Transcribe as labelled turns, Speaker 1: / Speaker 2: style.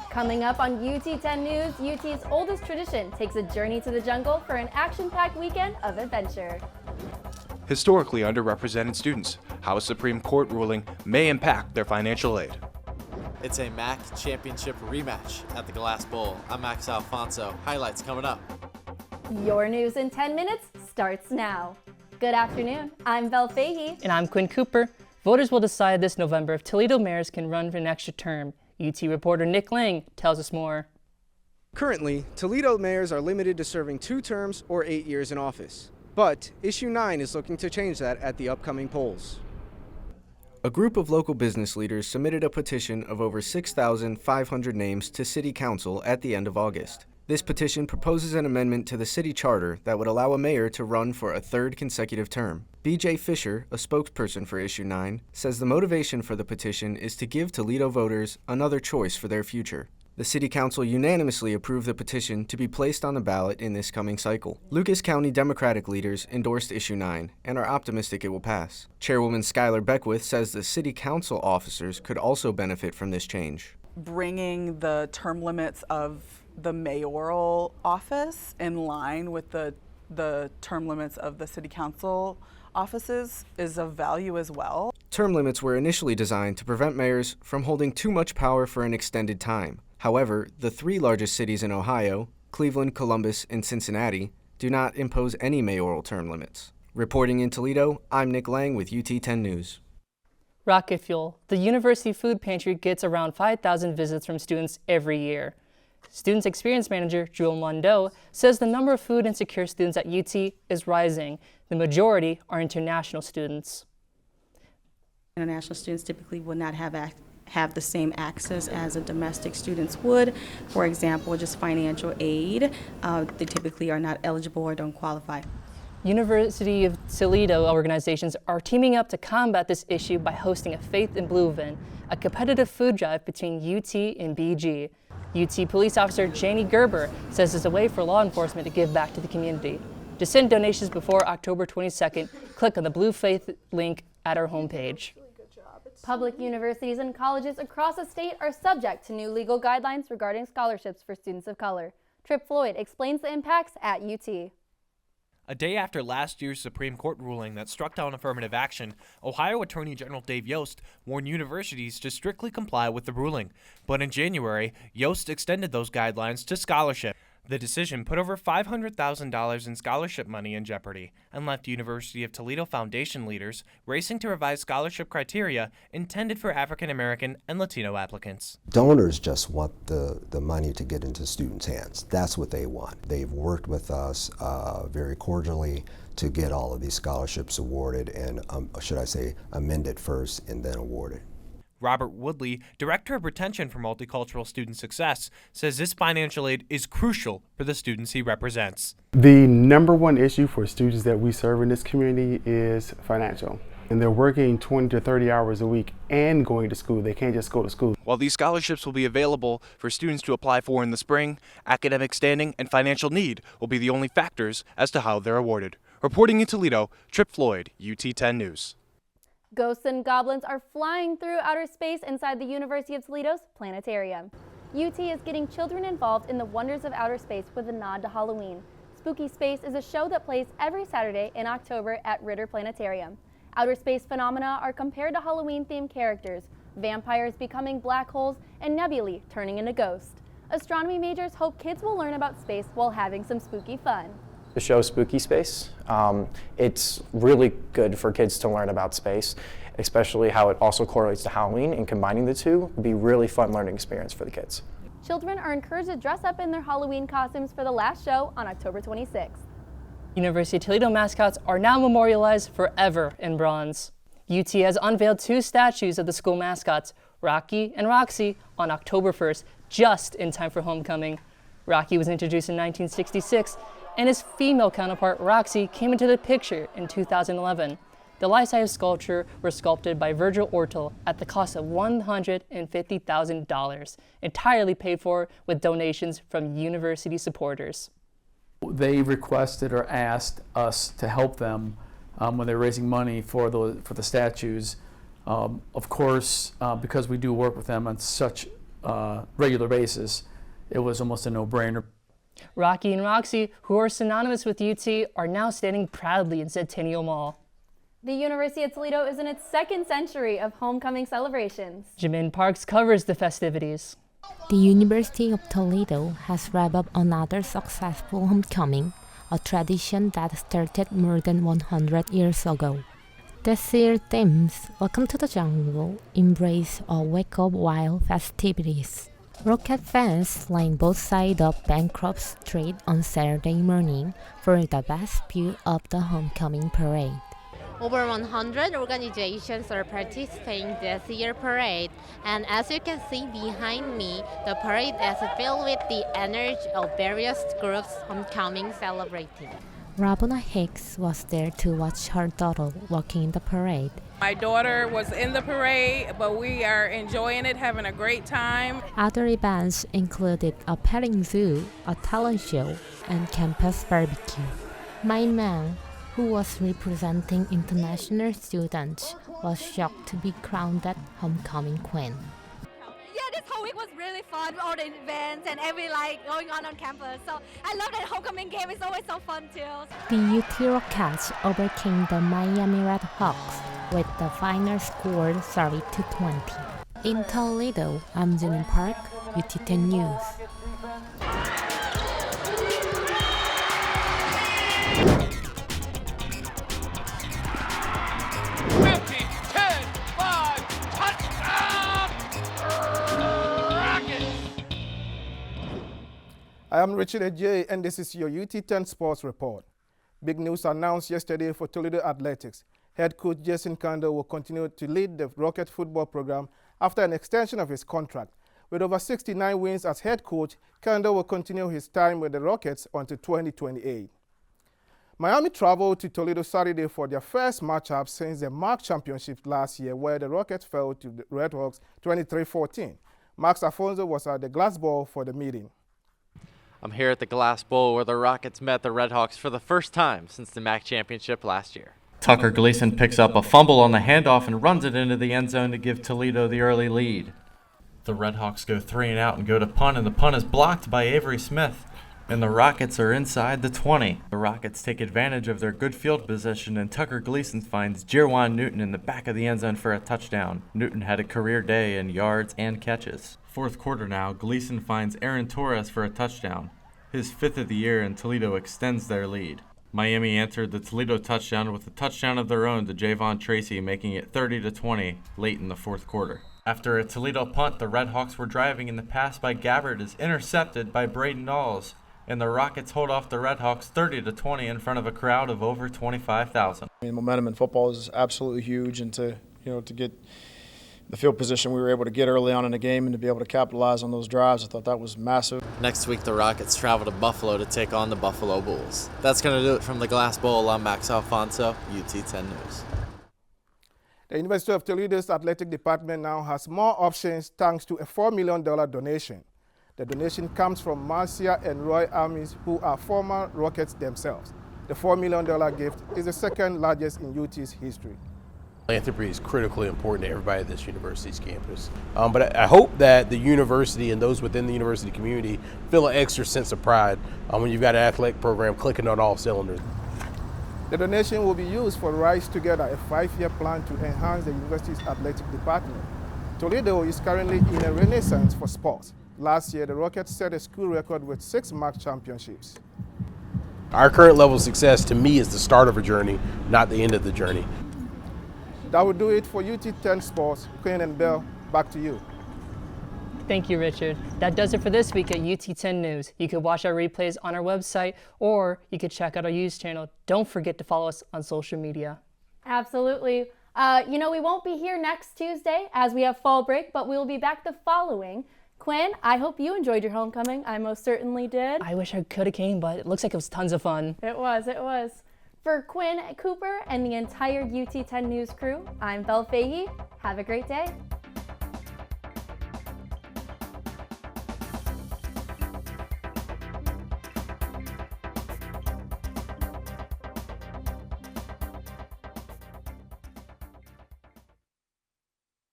Speaker 1: Coming up on UT 10 News, UT's oldest tradition takes a journey to the jungle for an action-packed weekend of adventure.
Speaker 2: Historically underrepresented students, how a Supreme Court ruling may impact their financial aid.
Speaker 3: It's a MAC championship rematch at the Glass Bowl. I'm Max Alfonso. Highlights coming up.
Speaker 1: Your news in 10 minutes starts now. Good afternoon, I'm Vel Fahey.
Speaker 4: And I'm Quinn Cooper. Voters will decide this November if Toledo mayors can run for an extra term. UT reporter Nick Lang tells us more.
Speaker 5: Currently, Toledo mayors are limited to serving 2 terms or 8 years in office. But Issue 9 is looking to change that at the upcoming polls. A group of local business leaders submitted a petition of over 6,500 names to City Council at the end of August. This petition proposes an amendment to the city charter that would allow a mayor to run for a 3rd consecutive term. B.J. Fisher, a spokesperson for Issue 9, says the motivation for the petition is to give Toledo voters another choice for their future. The City Council unanimously approved the petition to be placed on the ballot in this coming cycle. Lucas County Democratic leaders endorsed Issue 9 and are optimistic it will pass. Chairwoman Skylar Beckwith says the City Council officers could also benefit from this change.
Speaker 6: Bringing the term limits of the mayoral office in line with the term limits of the City Council offices is of value as well.
Speaker 5: Term limits were initially designed to prevent mayors from holding too much power for an extended time. However, the 3 largest cities in Ohio, Cleveland, Columbus, and Cincinnati, do not impose any mayoral term limits. Reporting in Toledo, I'm Nick Lang with UT 10 News.
Speaker 4: Rocket Fuel. The University Food Pantry gets around 5,000 visits from students every year. Students Experience Manager Jewel Mondo says the number of food insecure students at UT is rising. The majority are international students.
Speaker 7: International students typically will not have the same access as the domestic students would. For example, just financial aid. They typically are not eligible or don't qualify.
Speaker 4: University of Toledo organizations are teaming up to combat this issue by hosting a Faith in Blue event, a competitive food drive between UT and BG. UT Police Officer Janie Gerber says it's a way for law enforcement to give back to the community. To send donations before October 22nd, click on the Blue Faith link at our homepage.
Speaker 1: Public universities and colleges across the state are subject to new legal guidelines regarding scholarships for students of color. Tripp Floyd explains the impacts at UT.
Speaker 2: A day after last year's Supreme Court ruling that struck down affirmative action, Ohio Attorney General Dave Yost warned universities to strictly comply with the ruling. But in January, Yost extended those guidelines to scholarship. The decision put over $500,000 in scholarship money in jeopardy and left University of Toledo Foundation leaders racing to revise scholarship criteria intended for African American and Latino applicants.
Speaker 8: Donors just want the money to get into students' hands. That's what they want. They've worked with us very cordially to get all of these scholarships awarded and, should I say, amended first and then awarded.
Speaker 2: Robert Woodley, Director of Retention for Multicultural Student Success, says this financial aid is crucial for the students he represents.
Speaker 9: The number one issue for students that we serve in this community is financial. And they're working 20 to 30 hours a week and going to school. They can't just go to school.
Speaker 2: While these scholarships will be available for students to apply for in the spring, academic standing and financial need will be the only factors as to how they're awarded. Reporting in Toledo, Tripp Floyd, UT 10 News.
Speaker 1: Ghosts and goblins are flying through outer space inside the University of Toledo's planetarium. UT is getting children involved in the wonders of outer space with a nod to Halloween. Spooky Space is a show that plays every Saturday in October at Ritter Planetarium. Outer space phenomena are compared to Halloween-themed characters, vampires becoming black holes, and nebulae turning into ghosts. Astronomy majors hope kids will learn about space while having some spooky fun.
Speaker 10: The show Spooky Space. It's really good for kids to learn about space, especially how it also correlates to Halloween, and combining the two would be a really fun learning experience for the kids.
Speaker 1: Children are encouraged to dress up in their Halloween costumes for the last show on October 26th.
Speaker 4: University of Toledo mascots are now memorialized forever in bronze. UT has unveiled 2 statues of the school mascots, Rocky and Roxy, on October 1st, just in time for homecoming. Rocky was introduced in 1966, and his female counterpart, Roxy, came into the picture in 2011. The life-size sculpture were sculpted by Virgil Ortel at the cost of $150,000, entirely paid for with donations from university supporters.
Speaker 11: They requested or asked us to help them when they're raising money for the statues. Of course, because we do work with them on such regular basis, it was almost a no-brainer.
Speaker 4: Rocky and Roxy, who are synonymous with UT, are now standing proudly in Centennial Mall.
Speaker 1: The University of Toledo is in its second century of homecoming celebrations.
Speaker 4: Jimin Parks covers the festivities.
Speaker 12: The University of Toledo has wrapped up another successful homecoming, a tradition that started more than 100 years ago. This year's themes, Welcome to the Jungle, embrace a wake of wild festivities. Rocket fans line both sides of Bancroft Street on Saturday morning for the best view of the homecoming parade.
Speaker 13: Over 100 organizations are participating this year's parade, and as you can see behind me, the parade is filled with the energy of various groups homecoming celebrating.
Speaker 12: Rabona Hicks was there to watch her daughter walking in the parade.
Speaker 14: My daughter was in the parade, but we are enjoying it, having a great time.
Speaker 12: Other events included a petting zoo, a talent show, and campus barbecue. My man, who was representing international students, was shocked to be crowned the homecoming queen.
Speaker 15: Yeah, this whole week was really fun, all the events and going on campus. So I love that homecoming game. It's always so fun too.
Speaker 12: The UT Rockets overcame the Miami Red Hawks with the final score 30-20. In Toledo, I'm Jimin Park, UT 10 News.
Speaker 16: I am Richard Ejay, and this is your UT 10 Sports Report. Big news announced yesterday for Toledo Athletics. Head coach Jason Kando will continue to lead the Rocket football program after an extension of his contract. With over 69 wins as head coach, Kando will continue his time with the Rockets until 2028. Miami traveled to Toledo Saturday for their first matchup since the MAC championship last year, where the Rockets fell to the Red Hawks 23-14. Max Afonso was at the Glass Bowl for the meeting.
Speaker 3: I'm here at the Glass Bowl where the Rockets met the Red Hawks for the first time since the MAC championship last year.
Speaker 2: Tucker Gleason picks up a fumble on the handoff and runs it into the end zone to give Toledo the early lead. The Red Hawks go 3 and out and go to punt, and the punt is blocked by Avery Smith, and the Rockets are inside the 20. The Rockets take advantage of their good field position, and Tucker Gleason finds Jerwan Newton in the back of the end zone for a touchdown. Newton had a career day in yards and catches. Fourth quarter now, Gleason finds Aaron Torres for a touchdown. His 5th of the year, and Toledo extends their lead. Miami answered the Toledo touchdown with a touchdown of their own to Javon Tracy, making it 30-20 late in the fourth quarter. After a Toledo punt, the Red Hawks were driving, and the pass by Gabbard is intercepted by Braden Dawes, and the Rockets hold off the Red Hawks 30-20 in front of a crowd of over 25,000.
Speaker 17: Momentum in football is absolutely huge, and to get the field position we were able to get early on in the game and to be able to capitalize on those drives, I thought that was massive.
Speaker 3: Next week, the Rockets travel to Buffalo to take on the Buffalo Bulls. That's going to do it from the Glass Bowl. I'm Max Alfonso, UT 10 News.
Speaker 16: The University of Toledo's athletic department now has more options thanks to a $4 million donation. The donation comes from Marcia and Roy Amis, who are former Rockets themselves. The $4 million gift is the second largest in UT's history.
Speaker 18: Philanthropy is critically important to everybody at this university's campus. But I hope that the university and those within the university community feel an extra sense of pride when you've got an athletic program clicking on all cylinders.
Speaker 16: The donation will be used for Rise Together, a 5-year plan to enhance the university's athletic department. Toledo is currently in a renaissance for sports. Last year, the Rockets set a school record with 6 MAC championships.
Speaker 18: Our current level of success, to me, is the start of a journey, not the end of the journey.
Speaker 16: That will do it for UT 10 Sports. Quinn and Bell, back to you.
Speaker 4: Thank you, Richard. That does it for this week at UT 10 News. You can watch our replays on our website, or you can check out our news channel. Don't forget to follow us on social media.
Speaker 1: Absolutely. We won't be here next Tuesday as we have fall break, but we will be back the following. Quinn, I hope you enjoyed your homecoming. I most certainly did.
Speaker 4: I wish I could have came, but it looks like it was tons of fun.
Speaker 1: It was. For Quinn Cooper and the entire UT 10 News crew, I'm Belle Fahey. Have a great day.